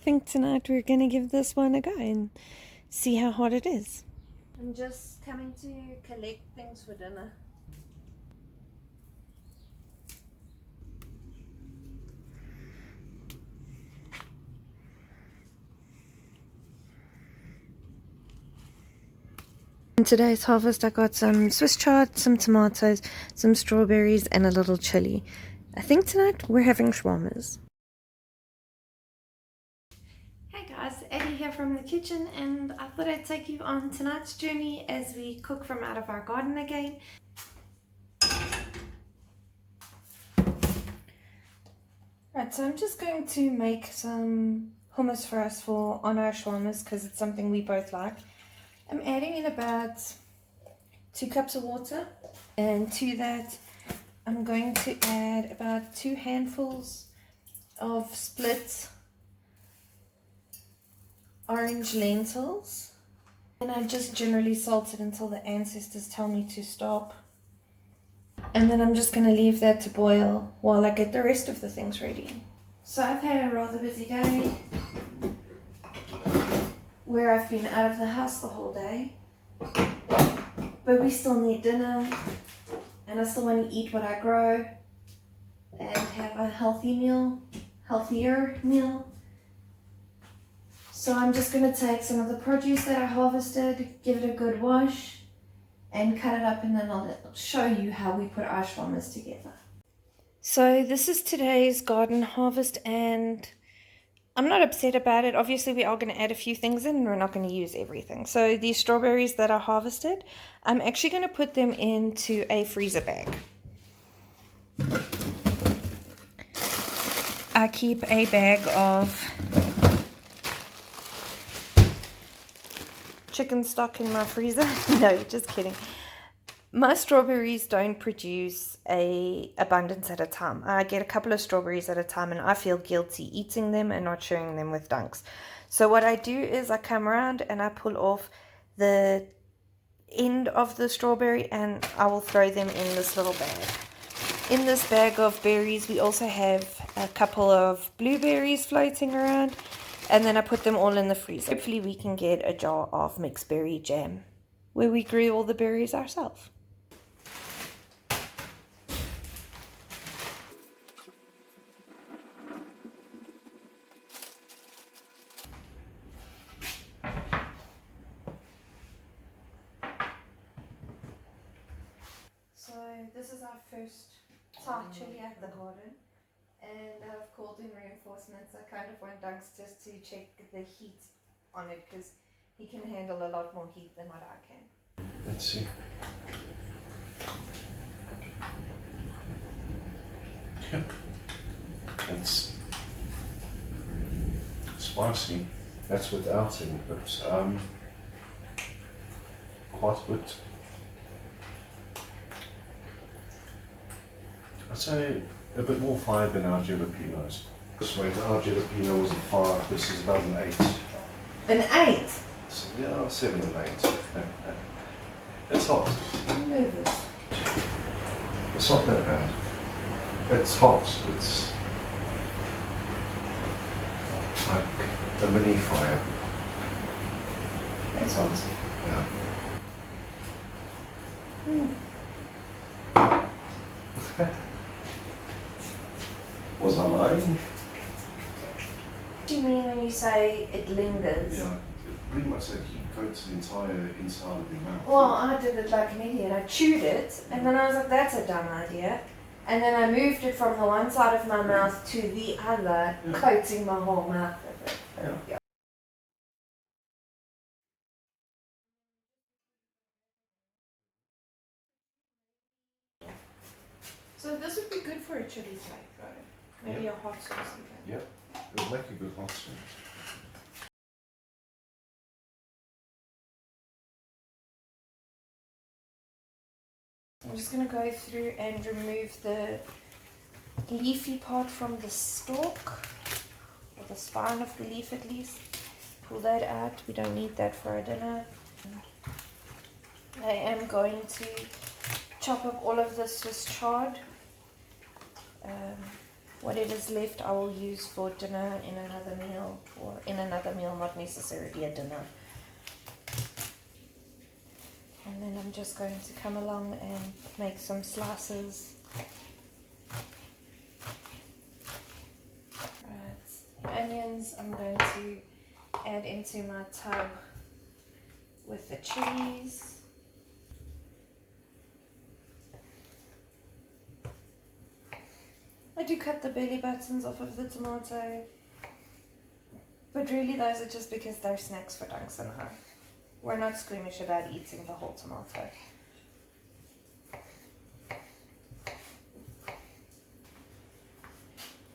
think tonight we're going to give this one a go and see how hot it is. I'm just coming to collect things for dinner. In today's harvest I got some Swiss chard, some tomatoes, some strawberries and a little chili. I think tonight we're having shawarmas. Hey guys, Eddie here from the kitchen, and I thought I'd take you on tonight's journey as we cook from out of our garden again. Right, so I'm just going to make some hummus for us on our shawarmas because it's something we both like. I'm adding in about 2 cups of water, and to that I'm going to add about 2 handfuls of split orange lentils, and I just generally salt it until the ancestors tell me to stop, and then I'm just going to leave that to boil while I get the rest of the things ready. So I've had a rather busy day where I've been out of the house the whole day, but we still need dinner and I still want to eat what I grow and have a healthier meal. So I'm just going to take some of the produce that I harvested, give it a good wash and cut it up, and then I'll show you how we put our shawarmas together. So this is today's garden harvest, and I'm not upset about it. Obviously we are going to add a few things in and we're not going to use everything. So these strawberries that I harvested, I'm actually going to put them into a freezer bag. I keep a bag of chicken stock in my freezer. No, just kidding. My strawberries don't produce a abundance at a time. I get a couple of strawberries at a time and I feel guilty eating them and not sharing them with dunks. So what I do is I come around and I pull off the end of the strawberry and I will throw them in this little bag. In this bag of berries we also have a couple of blueberries floating around, and then I put them all in the freezer. Hopefully we can get a jar of mixed berry jam where we grew all the berries ourselves. So this is our first chili at the garden, and I've called in reinforcements. I kind of want Dunks just to check the heat on it because he can handle a lot more heat than what I can. Let's see. It's spicy. That's without it, but quite good. I'd say a bit more fire than our jalapenos. This way, our jalapeno was a 5. This is about an 8. An 8? So, yeah, 7 and 8. It's hot. I'm nervous. It's not that bad. It's hot. It's like a mini fire. That's hot. Yeah. Was I lying? What do you mean when you say it lingers? Yeah, pretty much that heat coats the entire inside of your mouth. Well, I did it like an idiot. I chewed it, and then I was like, that's a dumb idea. And then I moved it from the one side of my mouth to the other, coating my whole mouth with it. Yeah. So this would be good for a chili flake, right? Maybe a hot sauce even. Yep, it'll make a good hot sauce. I'm just going to go through and remove the leafy part from the stalk, or the spine of the leaf at least. Pull that out. We don't need that for our dinner. I am going to chop up all of this Swiss chard. What it is left I will use for dinner in another meal, or in another meal, not necessarily a dinner. And then I'm just going to come along and make some slices. Right, the onions I'm going to add into my tub with the chilies. I do cut the belly buttons off of the tomato, but really those are just because they're snacks for Dunks and I. We're not squeamish about eating the whole tomato.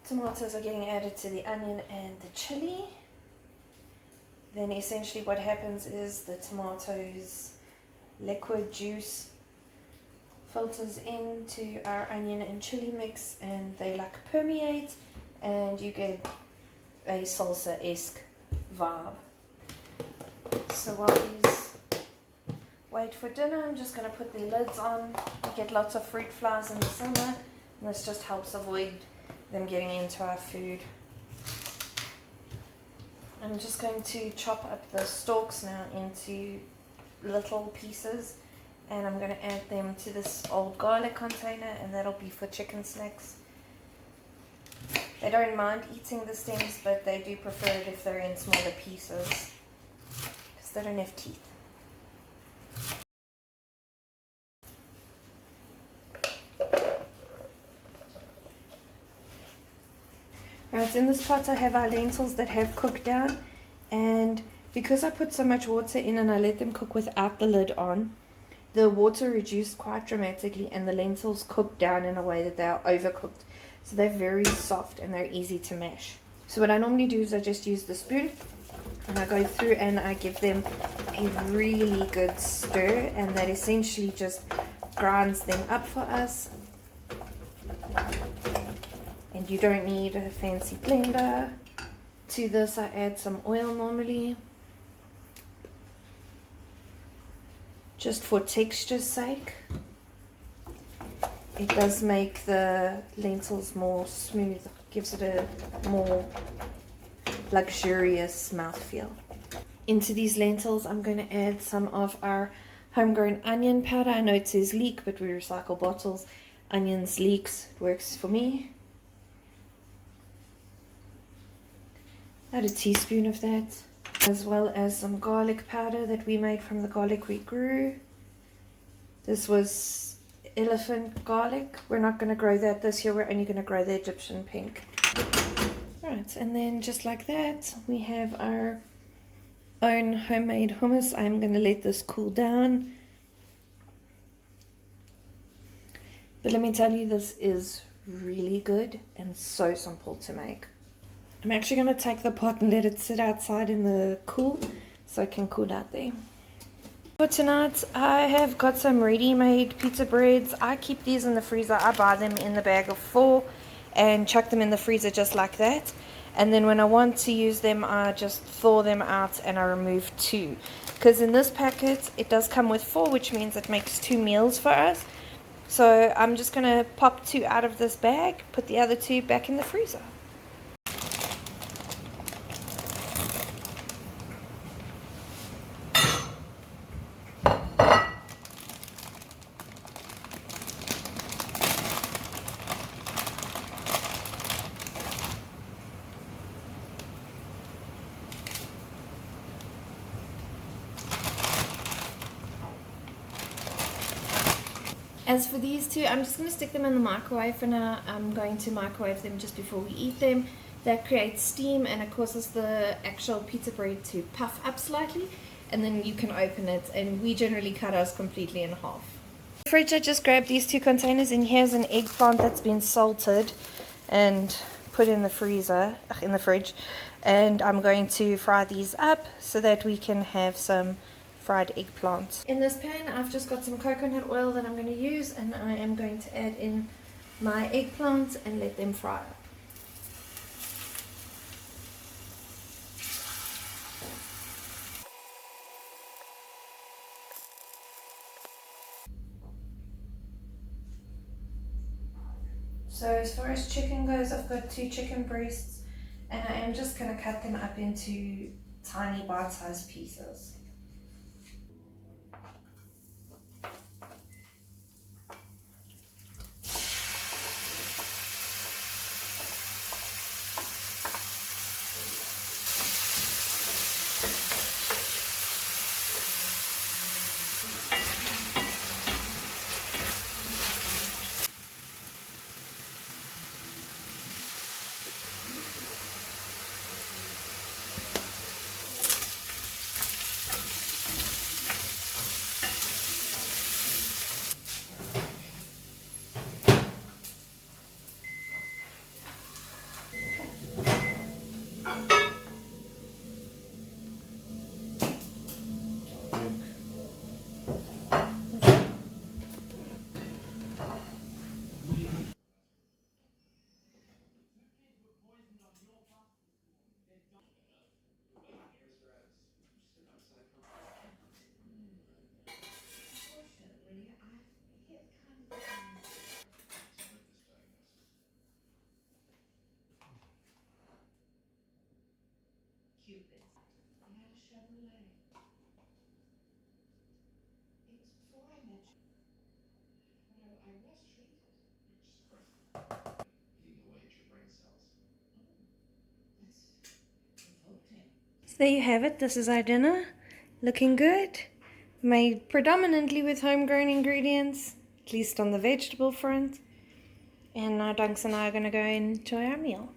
Tomatoes are getting added to the onion and the chili. Then essentially what happens is the tomatoes liquid juice filters into our onion and chili mix, and they like permeate, and you get a salsa-esque vibe. So while these wait for dinner, I'm just going to put the lids on. We get lots of fruit flies in the summer, and this just helps avoid them getting into our food. I'm just going to chop up the stalks now into little pieces, and I'm going to add them to this old garlic container, and that'll be for chicken snacks. They don't mind eating the stems, but they do prefer it if they're in smaller pieces because they don't have teeth. Right, in this pot I have our lentils that have cooked down, and because I put so much water in and I let them cook without the lid on, the water reduced quite dramatically and the lentils cooked down in a way that they are overcooked. So they're very soft and they're easy to mash. So what I normally do is I just use the spoon and I go through and I give them a really good stir, and that essentially just grinds them up for us. And you don't need a fancy blender. To this I add some oil normally, just for texture's sake. It does make the lentils more smooth, gives it a more luxurious mouthfeel. Into these lentils I'm going to add some of our homegrown onion powder. I know it says leek, but we recycle bottles. Onions, leeks, it works for me. Add a teaspoon of that, as well as some garlic powder that we made from the garlic we grew. This was elephant garlic. We're not going to grow that this year, we're only going to grow the Egyptian pink. Right, and then just like that, we have our own homemade hummus. I'm going to let this cool down. But let me tell you, this is really good and so simple to make. I'm actually going to take the pot and let it sit outside in the cool so it can cool out there. For tonight, I have got some ready-made pizza breads. I keep these in the freezer. I buy them in the bag of 4 and chuck them in the freezer just like that. And then when I want to use them, I just thaw them out and I remove 2. Because in this packet, it does come with 4, which means it makes 2 meals for us. So I'm just going to pop 2 out of this bag, put the other 2 back in the freezer. As for these 2, I'm just going to stick them in the microwave for now. I'm going to microwave them just before we eat them. That creates steam and it causes the actual pizza bread to puff up slightly, and then you can open it, and we generally cut ours completely in half. The fridge, I just grabbed these 2 containers, and here's an eggplant that's been salted and put in the freezer, in the fridge, and I'm going to fry these up so that we can have some fried eggplant. In this pan I've just got some coconut oil that I'm going to use, and I am going to add in my eggplants and let them fry up. So as far as chicken goes, I've got 2 chicken breasts, and I am just going to cut them up into tiny bite-sized pieces. So there you have it. This is our dinner. Looking good. Made predominantly with homegrown ingredients, at least on the vegetable front. And now Dunks and I are going to go and enjoy our meal.